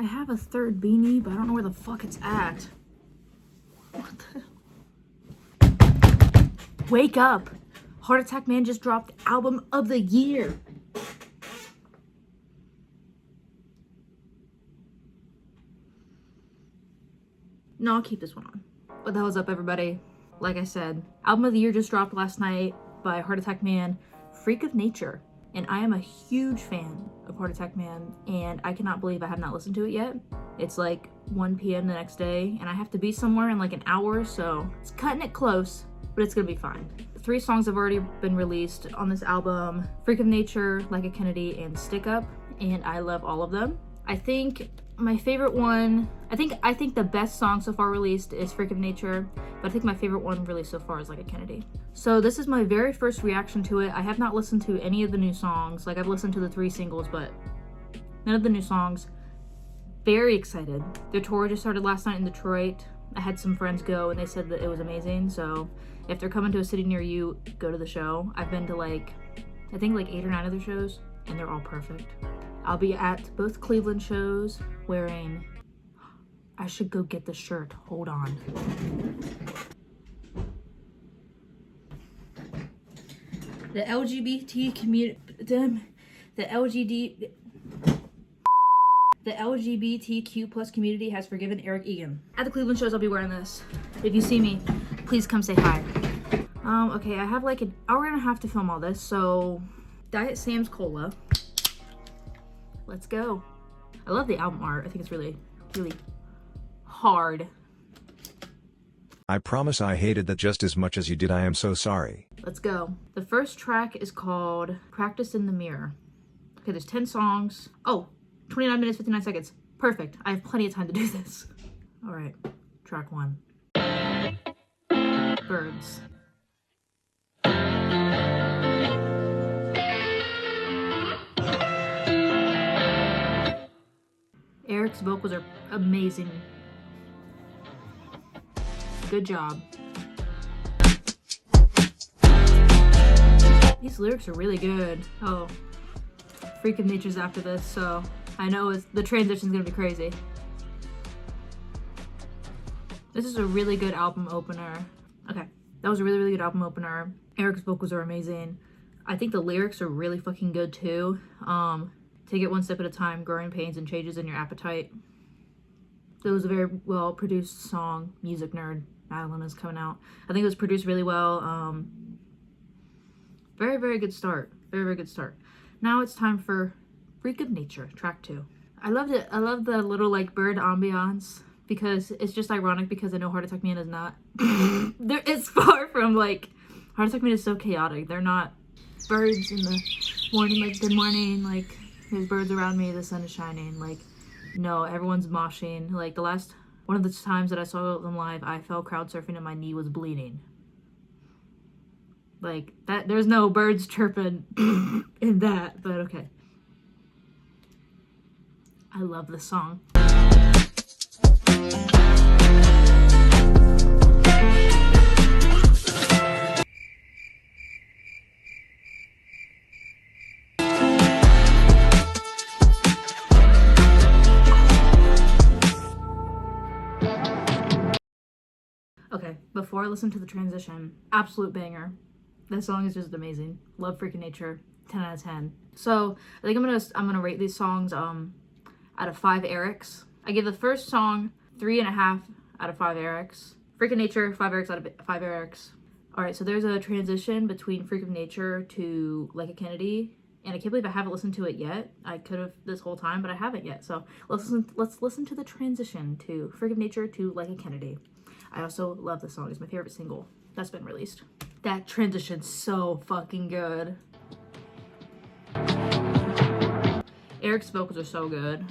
I have a third beanie, but I don't know where the fuck it's at. What the? Wake up! Heart Attack Man just dropped album of the year. No, I'll keep this one on. What the hell is up, everybody? Like I said, album of the year just dropped last night by Heart Attack Man, Freak of Nature. And I am a huge fan of Heart Attack Man, and I cannot believe I have not listened to it yet. It's like 1 p.m. the next day, and I have to be somewhere in like an hour, so it's cutting it close, but it's gonna be fine. 3 songs have already been released on this album: Freak of Nature, Like a Kennedy, and Stick Up, and I love all of them. I think my favorite one, I think the best song so far released is Freak of Nature, but I think my favorite one released so far is Like a Kennedy. So this is my very first reaction to it. I have not listened to any of the new songs. Like, I've listened to the 3 singles, but none of the new songs. Very excited. Their tour just started last night in Detroit. I had some friends go and they said that it was amazing. So if they're coming to a city near you, go to the show. I've been to like, I think like 8 or 9 of their shows, and they're all perfect. I'll be at both Cleveland shows wearing, I should go get the shirt. Hold on. The LGBT community, the LGBTQ plus community has forgiven Eric Egan. At the Cleveland shows, I'll be wearing this. If you see me, please come say hi. Okay, I have like an hour and a half to film all this, so Diet Sam's Cola. Let's go. I love the album art. I think it's really, really hard. I promise I hated that just as much as you did. I am so sorry. Let's go. The first track is called Practice in the Mirror. Okay, there's 10 songs. Oh, 29 minutes, 59 seconds. Perfect. I have plenty of time to do this. All right, track 1. Birds. Eric's vocals are amazing. Good job. These lyrics are really good. Oh, Freak of Nature's after this, so I know the transition's gonna be crazy. This is a really good album opener. Okay, that was a really, really good album opener. Eric's vocals are amazing. I think the lyrics are really fucking good too. Take it one step at a time, growing pains and changes in your appetite. It was a very well produced song. Music nerd Madeline is coming out. I think it was produced really well. Very, very good start. Very, very good start. Now it's time for Freak of Nature, track 2. I loved it. I love the little like bird ambiance because it's just ironic because I know Heart Attack Man is not. It's far from like, Heart Attack Man is so chaotic. They're not birds in the morning, like good morning, like there's birds around me, the sun is shining. Like, no, everyone's moshing. Like one of the times that I saw them live, I fell crowd surfing and my knee was bleeding. Like, that, there's no birds chirping in that, but okay. I love this song. Okay, before I listen to the transition, absolute banger. This song is just amazing. Love Freak of Nature, 10 out of 10. So I think I'm gonna rate these songs out of 5 Erics. I give the first song 3.5 out of 5 Erics. Freak of Nature, 5 Erics out of 5 Erics. All right, so there's a transition between Freak of Nature to Like a Kennedy, and I can't believe I haven't listened to it yet. I could have this whole time, but I haven't yet. So let's listen to the transition to Freak of Nature to Like a Kennedy. I also love this song. It's my favorite single that's been released. That transition's so fucking good. Eric's vocals are so good.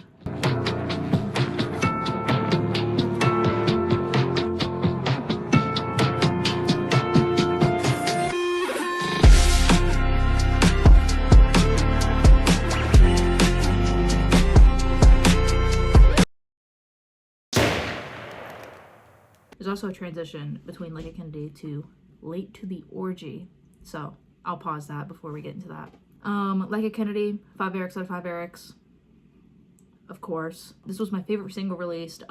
There's also a transition between Like a Kennedy to Late to the Orgy. So I'll pause that before we get into that. Like a Kennedy, 5 Erics out of 5 Erics. of course. This was my favorite single released.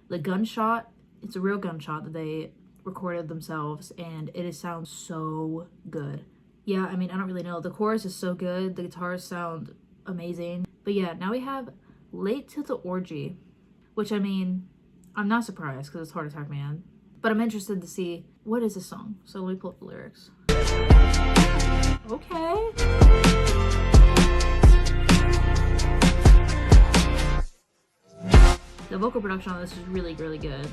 The gunshot, it's a real gunshot that they recorded themselves, and it sounds so good. Yeah, I mean, I don't really know. The chorus is so good. The guitars sound amazing. But yeah, now we have Late to the Orgy, which, I mean, I'm not surprised because it's Heart Attack Man. But I'm interested to see, what is this song? So let me pull up the lyrics. Okay. The vocal production on this is really, really good.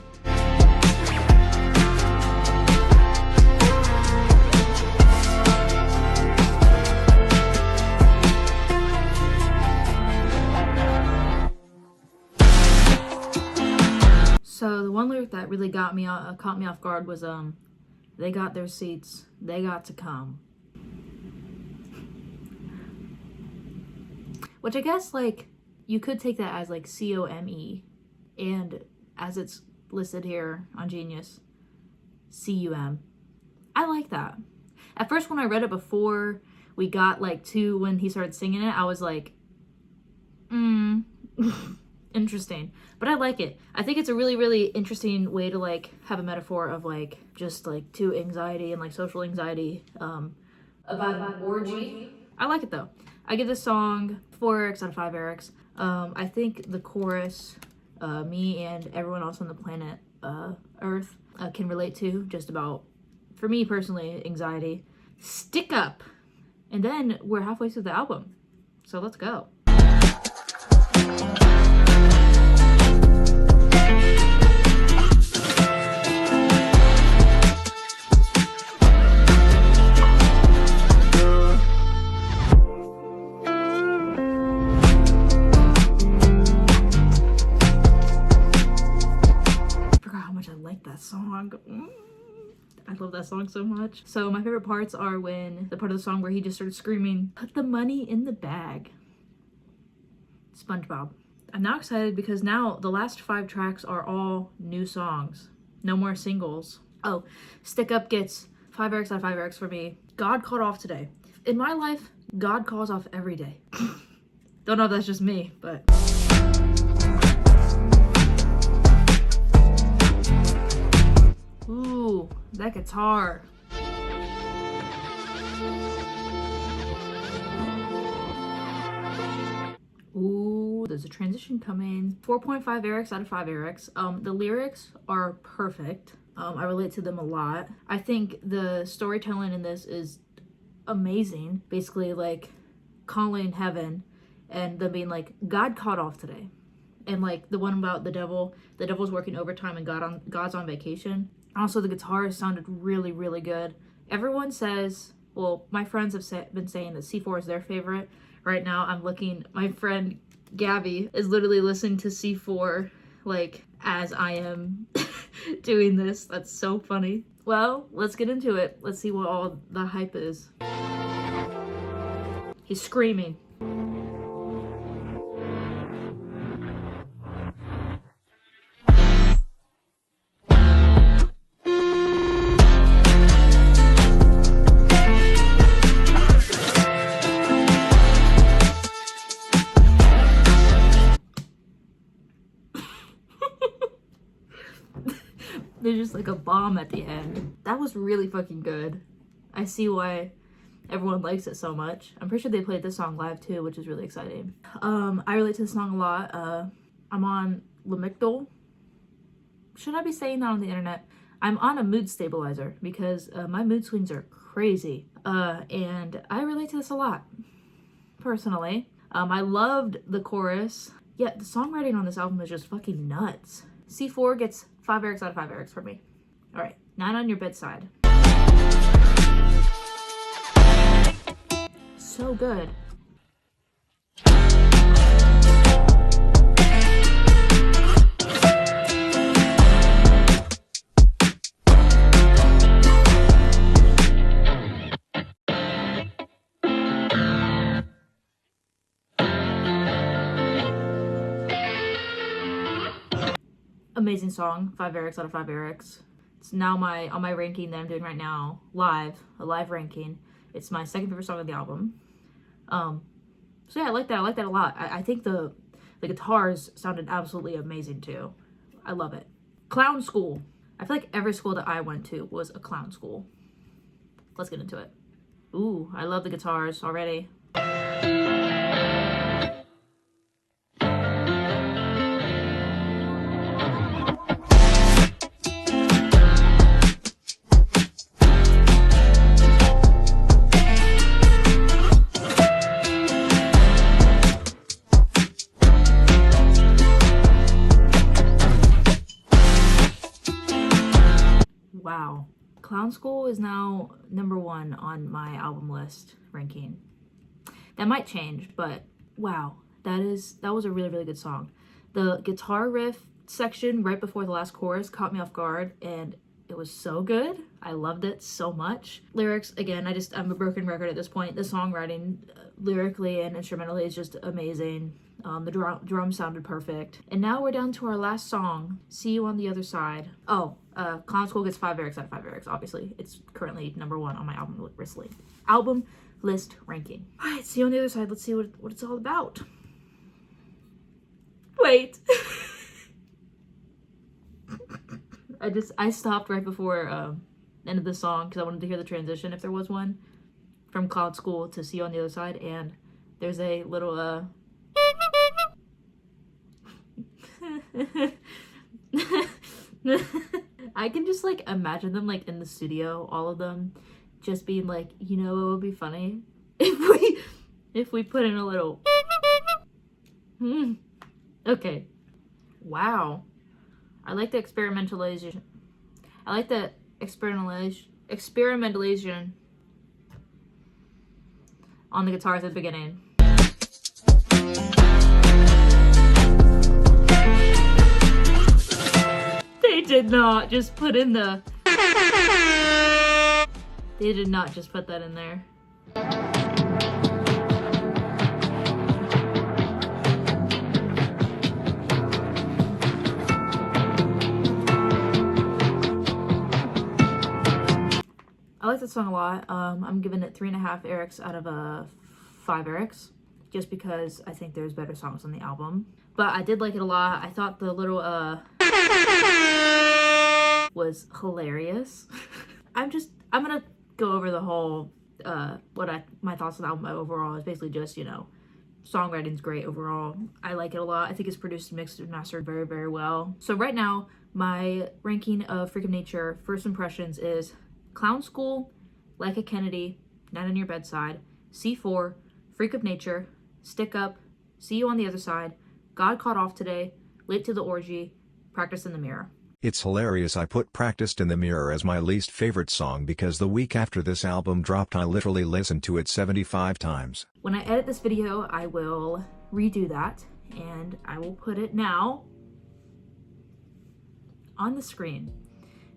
So the one lyric that really caught me off guard was they got their seats, they got to come. Which I guess, like, you could take that as like COME, and as it's listed here on Genius, CUM. I like that. At first, when I read it before we got like to when he started singing it, I was like, interesting. But I like it. I think it's a really, really interesting way to like have a metaphor of like just like to anxiety and like social anxiety about an orgy. I like it though. I give this song 4 Erics out of 5 Erics. I think the chorus, me and everyone else on the planet Earth can relate to, just about, for me personally, anxiety. Stick up! And then we're halfway through the album. So let's go. Song. I love that song so much. So my favorite parts are when the part of the song where he just started screaming, "Put the money in the bag." SpongeBob. I'm now excited because now the last 5 tracks are all new songs. No more singles. Oh, Stick Up gets 5 Erics out of 5 Erics for me. God called off today. In my life, God calls off every day. Don't know if that's just me, but... Ooh, that guitar. Ooh, there's a transition coming. 4.5 Erics out of 5 Erics. The lyrics are perfect. I relate to them a lot. I think the storytelling in this is amazing. Basically, like, calling heaven and them being like, God caught off today. And like the one about the devil's working overtime and God's on vacation. Also, the guitar sounded really, really good. Everyone says, well, my friends have been saying that C4 is their favorite. Right now, I'm looking, my friend Gabby is literally listening to C4, like, as I am doing this. That's so funny. Well, let's get into it. Let's see what all the hype is. He's screaming. There's just like a bomb at the end. That was really fucking good. I see why everyone likes it so much. I'm pretty sure they played this song live too, which is really exciting. I relate to this song a lot. I'm on Lamictal. Should I be saying that on the internet? I'm on a mood stabilizer because my mood swings are crazy. And I relate to this a lot, personally. I loved the chorus. Yeah, the songwriting on this album is just fucking nuts. C4 gets 5 Erics out of 5 Erics for me. All right, 9 on Your Bedside. So good. Amazing song, 5 Erics out of 5 Erics. It's now on my ranking that I'm doing right now, a live ranking. It's my second favorite song of the album. So yeah, I like that a lot. I think the The guitars sounded absolutely amazing too. I love it. Clown school. I feel like every school that I went to was a clown school. Let's get into it. Ooh, I love the guitars already. Wow. Clown School is now #1 on my album list ranking. That might change, but wow, that was a really, really good song. The guitar riff section right before the last chorus caught me off guard, and it was so good. I loved it so much. Lyrics, again, I'm a broken record at this point. The songwriting, lyrically and instrumentally, is just amazing. The drum sounded perfect. And now we're down to our last song, See You on the Other Side. Oh, Clown School gets 5 Erics out of 5 Erics, obviously. It's currently #1 on my album list ranking. All right, See You on the Other Side. Let's see what it's all about. Wait. I stopped right before the end of the song because I wanted to hear the transition if there was one from Clown School to See You on the Other Side, and there's a little I can just like imagine them like in the studio, all of them just being like, you know, it would be funny if we put in a little okay. Wow. I like the experimentalization. Experimentalization on the guitars at the beginning. They did not just put in the... They did not just put that in there. I like this song a lot. I'm giving it 3.5 Erics out of 5 Erics, just because I think there's better songs on the album. But I did like it a lot. I thought the little was hilarious. I'm gonna go over the whole my thoughts on the album overall is basically just, you know, songwriting's great overall. I like it a lot. I think it's produced, mixed, and mastered very, very well. So right now, my ranking of Freak of Nature first impressions is Clown School, Like a Kennedy, Night on Your Bedside, C4, Freak of Nature, Stick Up, See You on the Other Side, God Caught Off Today, Late to the Orgy, Practice in the Mirror. It's hilarious I put Practiced in the Mirror as my least favorite song because the week after this album dropped I literally listened to it 75 times. When I edit this video, I will redo that, and I will put it now on the screen.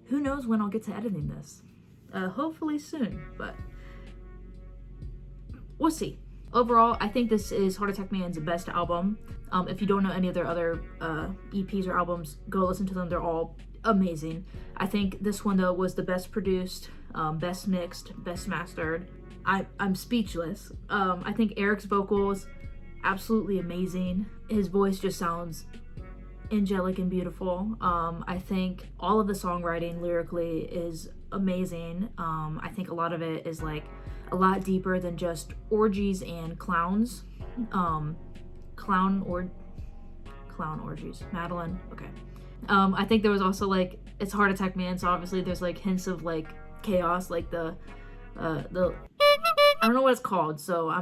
Who knows when I'll get to editing this? Hopefully soon, but we'll see. Overall, I think this is Heart Attack Man's best album. If you don't know any of their other EPs or albums, go listen to them. They're all amazing. I think this one, though, was the best produced, best mixed, best mastered. I'm speechless. I think Eric's vocals, absolutely amazing. His voice just sounds angelic and beautiful. I think all of the songwriting lyrically is amazing. I think a lot of it is like a lot deeper than just orgies and clowns. Clown orgies. Madeline. Okay. I think there was also like, it's Heart Attack Man, so obviously there's like hints of like chaos, like the I don't know what it's called, so I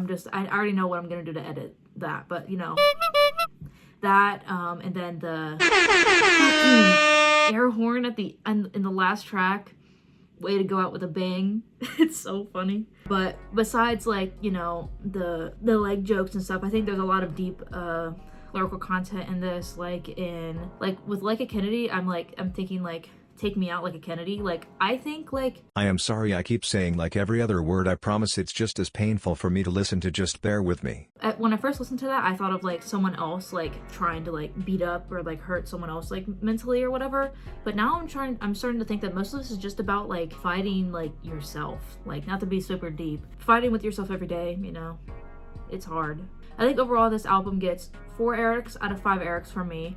already know what I'm gonna do to edit that, but you know, that, and then the fucking air horn at the end in the last track. Way to go out with a bang. It's so funny. But besides, like, you know, the like jokes and stuff, I think there's a lot of deep lyrical content in this. Like with Like a Kennedy, I'm thinking like Take Me Out Like a Kennedy. Like, I think like, I am sorry I keep saying like every other word. I promise it's just as painful for me to listen to. Just bear with me. When I first listened to that, I thought of like someone else like trying to like beat up or like hurt someone else like mentally or whatever. But now I'm starting to think that most of this is just about like fighting like yourself. Like, not to be super deep, fighting with yourself every day, you know. It's hard. I think overall this album gets 4 Erics out of 5 Erics from me.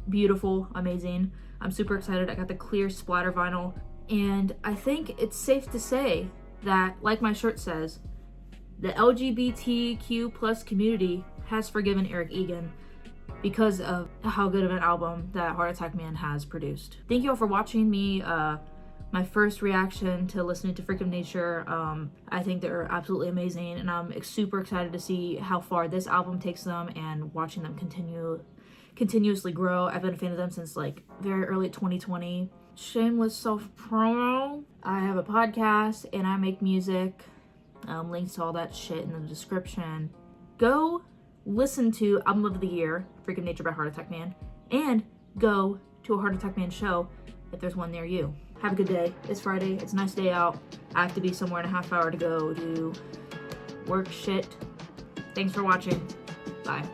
Beautiful, amazing. I'm super excited. I got the clear splatter vinyl, and I think it's safe to say that, like my shirt says, the LGBTQ plus community has forgiven Eric Egan because of how good of an album that Heart Attack Man has produced. Thank you all for watching me, my first reaction to listening to Freak of Nature. I think they're absolutely amazing, and I'm super excited to see how far this album takes them and watching them continuously grow. I've been a fan of them since like very early 2020. Shameless self-promo. I have a podcast and I make music. Links to all that shit in the description. Go listen to Album of the Year, Freak of Nature by Heart Attack Man, and go to a Heart Attack Man show if there's one near you. Have a good day. It's Friday. It's a nice day out. I have to be somewhere in a half hour to go do work shit. Thanks for watching. Bye.